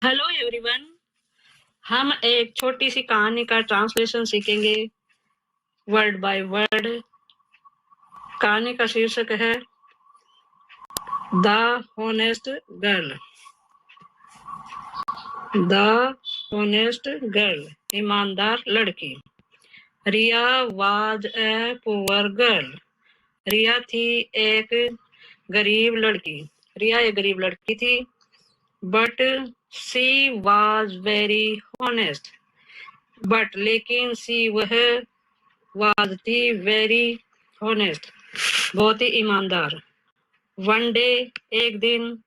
Hello everyone. हम एक छोटी सी कहानी का ट्रांसलेशन सीखेंगे वर्ड बाय वर्ड। कहानी का शीर्षक है the honest girl. The honest girl, ईमानदार लड़की। रिया वाज ए पुअर गर्ल। रिया थी एक गरीब लड़की। रिया एक गरीब लड़की थी। But she was very honest. But लेकिन सी वह वाज थी वेरी हॉनेस्ट, बहुत ही ईमानदार। वन डे, एक दिन,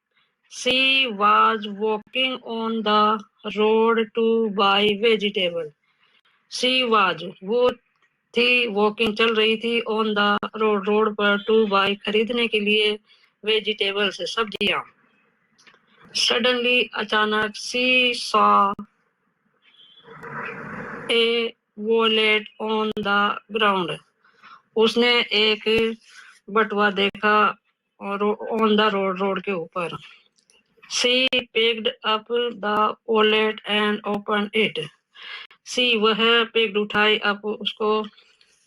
she was walking on the road to buy vegetable. She was वो थी, वॉकिंग चल रही थी, ऑन द रोड रोड पर, टू बाय खरीदने के लिए, वेजिटेबल्स सब्जियां। सडनली अचानक, she saw a wallet on the ground. उसने एक बटुआ देखा और ऑन द रोड के ऊपर। She picked up the wallet and open it. She वह पिक्ड उठाई अप उसको,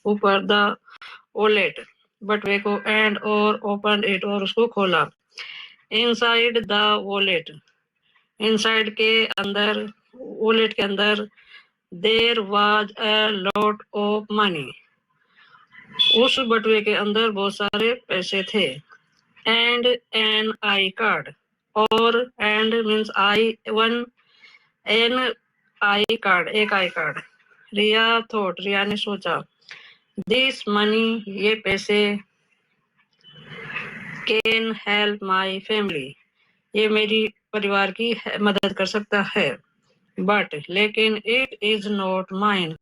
ऊपर, द वॉलेट बटुए को, एंड और ओपन इट और उसको खोला। इनसाइड द वॉलेट, इनसाइड के अंदर, वॉलेट के अंदर, there was a lot of money. उस बटुए के अंदर बहुत सारे पैसे थे। एंड एन आई कार्ड, और and means I, one, an I card, एक आई कार्ड। रिया थॉट, रिया ने सोचा, दिस मनी, ये पैसे, कैन हेल्प माई फैमिली, ये मेरी परिवार की मदद कर सकता है। बट लेकिन इट इज नॉट माइन,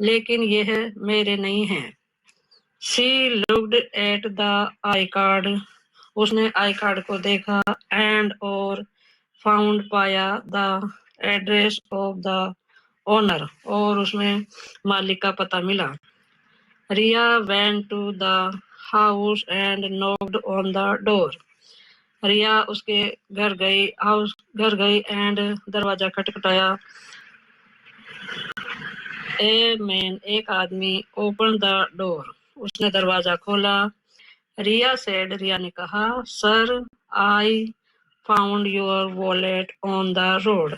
लेकिन यह मेरे नहीं है। She looked at the I card, उसने आई कार्ड को देखा, एंड और फाउंड, पाया, the address of the owner, और उसमें मालिक का पता मिला। Riya went to the house and knocked on the door. Riya उसके घर गई, हाउस घर गई, एंड दरवाजा खटखटाया। ए मैन, एक आदमी, ओपन द डोर, उसने दरवाजा खोला। रिया सेड, रिया ने कहा, sir, I found your wallet on the road.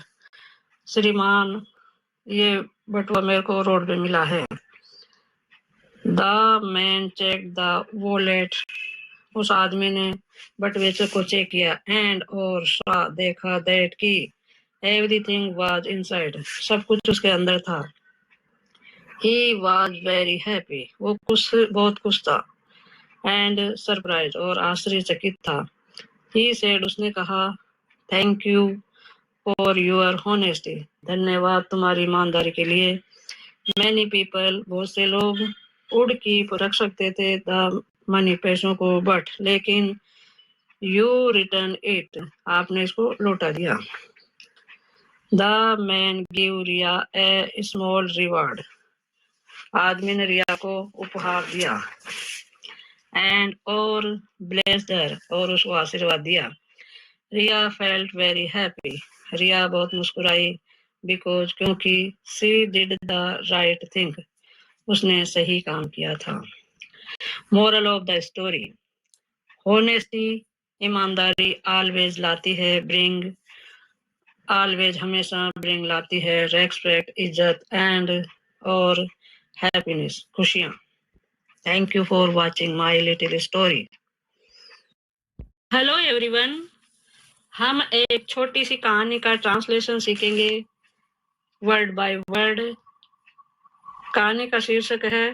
श्रीमान, ये बटुआ मेरे को रोड पे मिला है। The man check the wallet, उस आदमी ने बटुए को चेक किया, एंड और सा, देखा, दैट की एवरीथिंग वाज इनसाइड, सब कुछ उसके अंदर था। ही वाज वेरी हैप्पी, वो बहुत खुश था। एंड सरप्राइज, और आश्चर्यचकित था। ही सेड, उसने कहा, thank you for your honesty, धन्यवाद तुम्हारी ईमानदारी के लिए। मैनी पीपल, बहुत से लोग, उड़ कीप, रख सकते थे, द मनी, पैसों को, बट लेकिन, यू रिटर्न इट, आपने इसको लौटा दिया। The man give Riya a small reward, आदमी ने रिया को उपहार दिया। एंड और ब्लेस्ड हर, और उसको आशीर्वाद दिया। रिया फेल्ट वेरी हैप्पी, रिया बहुत मुस्कुराई, बिकॉज, क्योंकि, सी डिड द राइट थिंग, उसने सही काम किया था। Moral of the story, honesty, ईमानदारी, ऑलवेज लाती है, ब्रिंग, ऑलवेज, हमेशा, ब्रिंग लाती है, रेस्पेक्ट, इज्जत, एंड और हैप्पीनेस, खुशियां। Thank you for watching my little story. Hello everyone. हम एक छोटी सी कहानी का ट्रांसलेशन सीखेंगे वर्ड बाय वर्ड। कहानी का शीर्षक है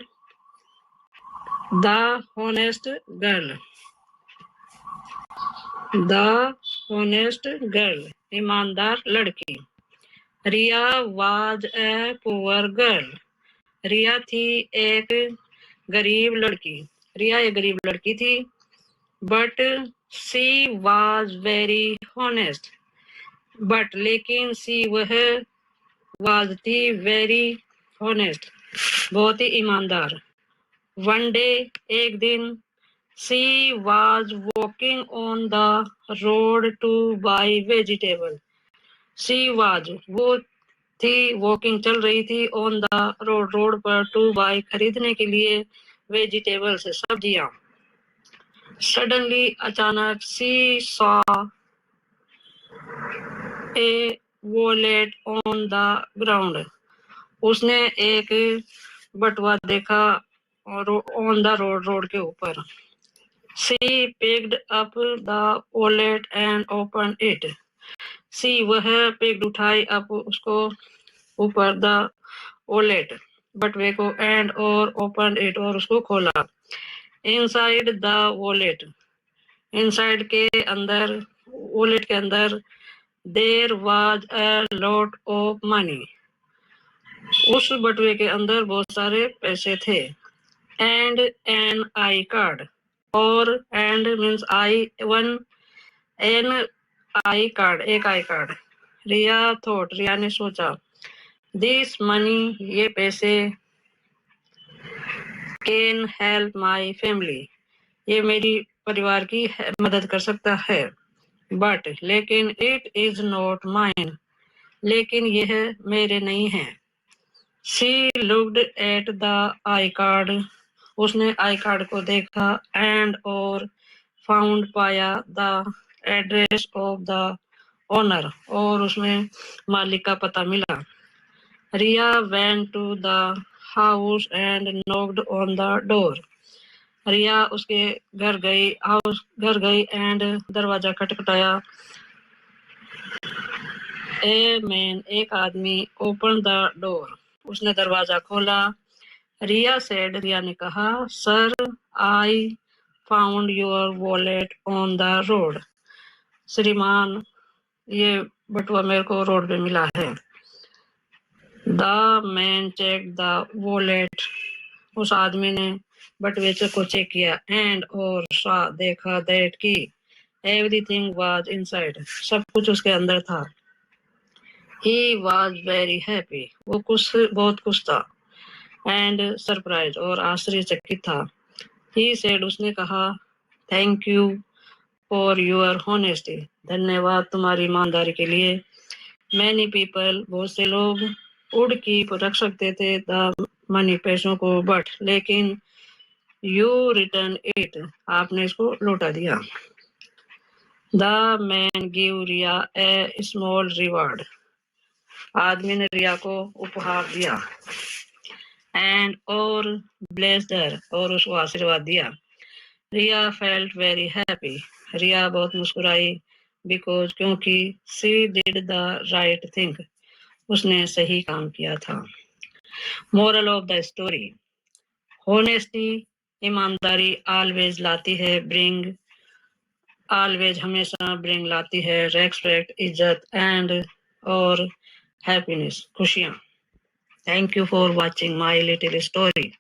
the honest girl. The honest girl, ईमानदार लड़की। रिया वाज ए पुअर गर्ल, रिया थी एक गरीब लड़की। रिया एक गरीब लड़की थी। But she was very honest, but लेकिन सी वह वाज थी वेरी हॉनेस्ट, बहुत ही ईमानदार। वन डे, एक दिन, she was walking on the road to buy vegetable. She was, वो थी, वॉकिंग, चल रही थी, ऑन द रोड, रोड पर, टू बाय, खरीदने के लिए, वेजिटेबल्स, सब्जियां। सडनली, अचानक, she saw a wallet on the ground, उसने एक बटुआ देखा और ऑन द रोड, रोड के ऊपर। She picked up the wallet and open it, she वह पिक्ड उठाई, अप उसको, ऊपर, द वॉलेट बटुए को, एंड और ओपन इट और उसको खोला। इनसाइड द वॉलेट, इनसाइड के अंदर, वॉलेट के अंदर, there was a lot of money, उस बटुए के अंदर बहुत सारे पैसे थे। एंड एन आई कार्ड, और and means I, one, an I card, एक आई कार्ड। रिया थॉट, रिया ने सोचा, दिस मनी, ये पैसे, कैन हेल्प माई फैमिली, ये मेरी परिवार की मदद कर सकता है। बट, लेकिन, इट इज नॉट माइन, लेकिन यह मेरे नहीं है। She looked at the I card, उसने आई कार्ड को देखा, एंड और फाउंड, पाया, the address of the owner, और उसमें मालिक का पता मिला। Riya went to the house and knocked on the door, Riya उसके घर गई, हाउस घर गई, एंड दरवाजा खटखटाया। ए मैन, एक आदमी, ओपन द डोर, उसने दरवाजा खोला। रिया सेड, रिया ने कहा, sir, I found your wallet on the road, श्रीमान, ये बटुआ मेरे को रोड पे मिला है। The man check the wallet, उस आदमी ने बटुए को चेक किया, एंड और सा, देखा, दैट की, एवरीथिंग वाज इनसाइड, सब कुछ उसके अंदर था। ही वाज वेरी हैप्पी, वो बहुत खुश था, एंड सरप्राइज, और आश्चर्यचकित था। ही सेड, उसने कहा, thank you for your honesty, धन्यवाद तुम्हारी ईमानदारी के लिए। मैनी पीपल, बहुत से लोग, वुड कीप, रख सकते थे, द मनी, पैसों को, बट, लेकिन, यू रिटर्न इट, आपने इसको लौटा दिया। The man give Riya a small reward, आदमी ने रिया को उपहार दिया, एंड और ब्लेस्ड हर, और उसको आशीर्वाद दिया। रिया फेल्ट वेरी हैप्पी, रिया बहुत मुस्कुराई, बिकॉज, क्योंकि, सी डिड द राइट थिंग, उसने सही काम किया था। Moral of the story, honesty, ईमानदारी, ऑलवेज लाती है, ब्रिंग, ऑलवेज, हमेशा, ब्रिंग, लाती है, रेस्पेक्ट, इज्जत, एंड और हैप्पीनेस, खुशियां। Thank you for watching my little story.